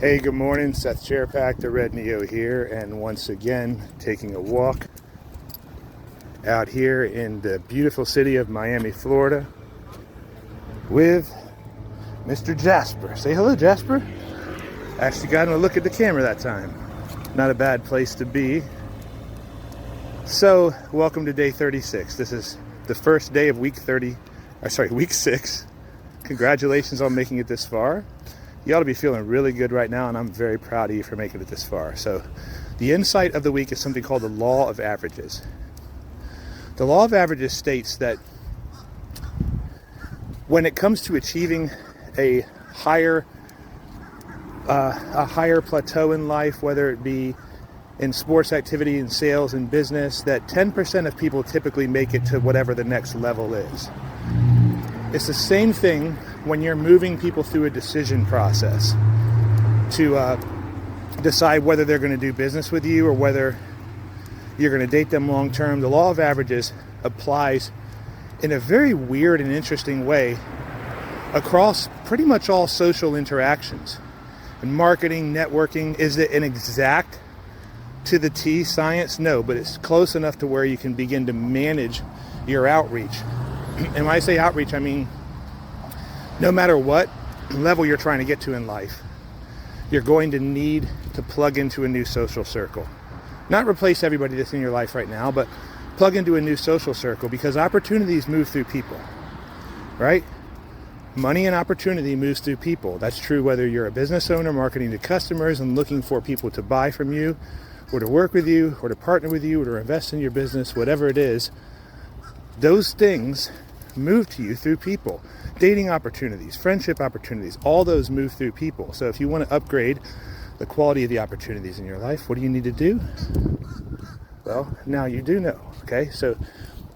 Hey, good morning. Seth Chairpack, the Red Neo here, and once again taking a walk out here in the beautiful city of Miami, Florida with Mr. Jasper. Say hello, Jasper. Actually got him to look at the camera that time. Not a bad place to be. So, welcome to day 36. This is the first day of week 6. Congratulations on making it this far. You ought to be feeling really good right now, and I'm very proud of you for making it this far. So, the insight of the week is something called the law of averages. The law of averages states that when it comes to achieving a higher plateau in life, whether it be in sports activity, in sales, in business, that 10% of people typically make it to whatever the next level is. It's the same thing when you're moving people through a decision process to decide whether they're going to do business with you or whether you're going to date them long term. The law of averages applies in a very weird and interesting way across pretty much all social interactions. In marketing, networking, is it an exact to the T science? No, but it's close enough to where you can begin to manage your outreach. And when I say outreach, I mean no matter what level you're trying to get to in life, you're going to need to plug into a new social circle. Not replace everybody that's in your life right now, but plug into a new social circle, because opportunities move through people, right? Money and opportunity moves through people. That's true whether you're a business owner marketing to customers and looking for people to buy from you, or to work with you, or to partner with you, or to invest in your business, whatever it is. Those things move to you through people. Dating opportunities, friendship opportunities, all those move through people. So if you want to upgrade the quality of the opportunities in your life, what do you need to do? Well, now you do know, okay?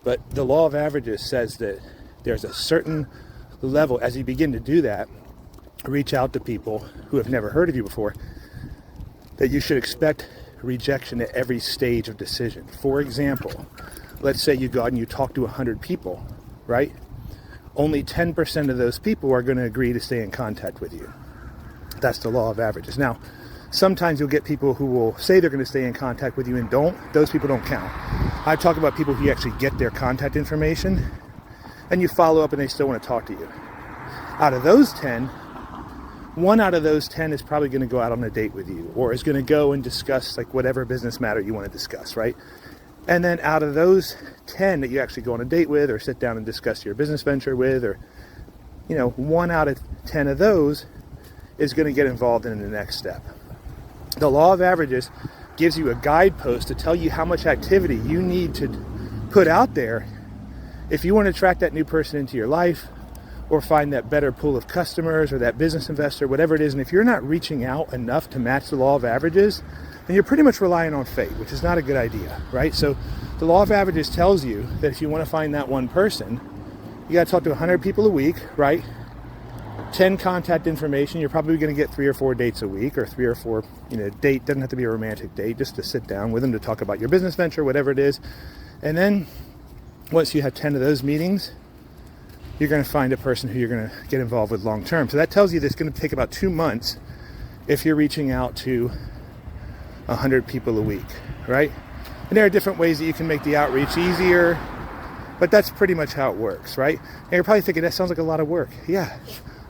But the law of averages says that there's a certain level, as you begin to do that, reach out to people who have never heard of you before, that you should expect rejection at every stage of decision. For example, let's say you go out and you talk to 100 people, right? Only 10% of those people are going to agree to stay in contact with you. That's the law of averages. Now, sometimes you'll get people who will say they're going to stay in contact with you and don't. Those people don't count. I talk about people who actually get their contact information and you follow up and they still want to talk to you. Out of those 10, 1 out of those 10 is probably going to go out on a date with you, or is going to go and discuss like whatever business matter you want to discuss, right? And then out of those 10 that you actually go on a date with or sit down and discuss your business venture with, or 1 out of 10 of those is going to get involved in the next step. The law of averages gives you a guidepost to tell you how much activity you need to put out there if you want to attract that new person into your life, or find that better pool of customers, or that business investor, whatever it is. And if you're not reaching out enough to match the law of averages, then you're pretty much relying on fate, which is not a good idea, right? So the law of averages tells you that if you want to find that one person, you got to talk to 100 people a week, right? 10 contact information. You're probably going to get 3 or 4 dates a week, or 3 or 4, date. Doesn't have to be a romantic date, just to sit down with them to talk about your business venture, whatever it is. And then once you have 10 of those meetings, you're going to find a person who you're going to get involved with long term. So that tells you that it's going to take about 2 months if you're reaching out to 100 people a week, right? And there are different ways that you can make the outreach easier, but that's pretty much how it works, right? And you're probably thinking, that sounds like a lot of work. Yeah,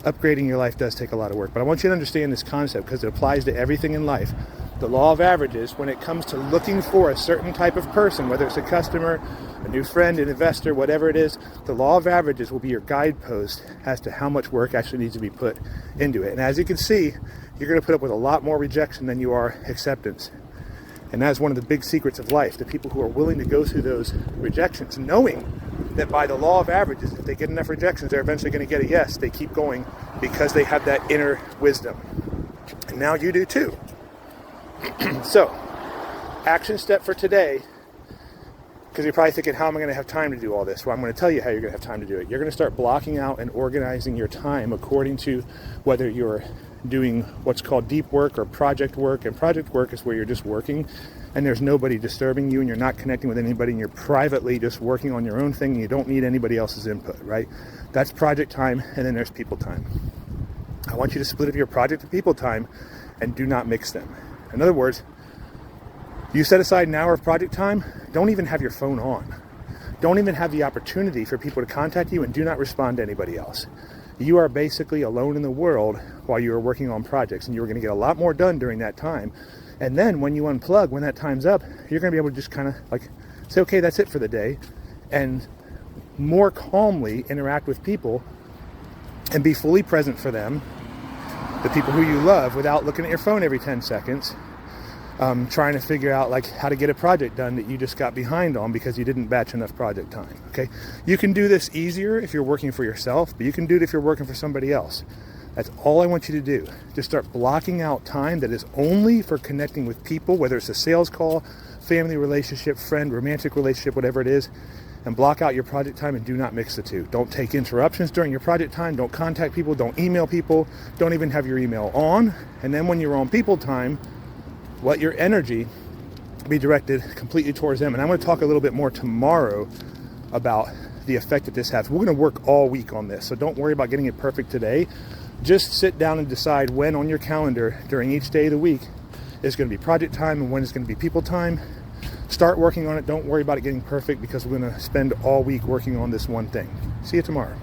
upgrading your life does take a lot of work, but I want you to understand this concept because it applies to everything in life. The law of averages, when it comes to looking for a certain type of person, whether it's a customer, a new friend, an investor, whatever it is, the law of averages will be your guidepost as to how much work actually needs to be put into it. And as you can see, you're going to put up with a lot more rejection than you are acceptance. And that's one of the big secrets of life. The people who are willing to go through those rejections, knowing that by the law of averages, if they get enough rejections, they're eventually going to get a yes. They keep going because they have that inner wisdom. And now you do too. So, action step for today, because you're probably thinking, how am I going to have time to do all this? Well, I'm going to tell you how you're going to have time to do it. You're going to start blocking out and organizing your time according to whether you're doing what's called deep work or project work. And project work is where you're just working and there's nobody disturbing you and you're not connecting with anybody and you're privately just working on your own thing and you don't need anybody else's input, right? That's project time. And then there's people time. I want you to split up your project and people time and do not mix them. In other words, you set aside an hour of project time, don't even have your phone on. Don't even have the opportunity for people to contact you, and do not respond to anybody else. You are basically alone in the world while you are working on projects, and you're going to get a lot more done during that time. And then when you unplug, when that time's up, you're going to be able to just kind of like say, okay, that's it for the day, and more calmly interact with people and be fully present for them, the people who you love, without looking at your phone every 10 seconds, trying to figure out like how to get a project done that you just got behind on because you didn't batch enough project time. Okay, you can do this easier if you're working for yourself, but you can do it if you're working for somebody else. That's all I want you to do. Just start blocking out time that is only for connecting with people, whether it's a sales call, family relationship, friend, romantic relationship, whatever it is, and block out your project time and do not mix the two. Don't take interruptions during your project time. Don't contact people. Don't email people. Don't even have your email on. And then when you're on people time, let your energy be directed completely towards them. And I'm going to talk a little bit more tomorrow about the effect that this has. We're going to work all week on this, so don't worry about getting it perfect today. Just sit down and decide when on your calendar during each day of the week is going to be project time and when is going to be people time. Start working on it. Don't worry about it getting perfect, because we're going to spend all week working on this one thing. See you tomorrow.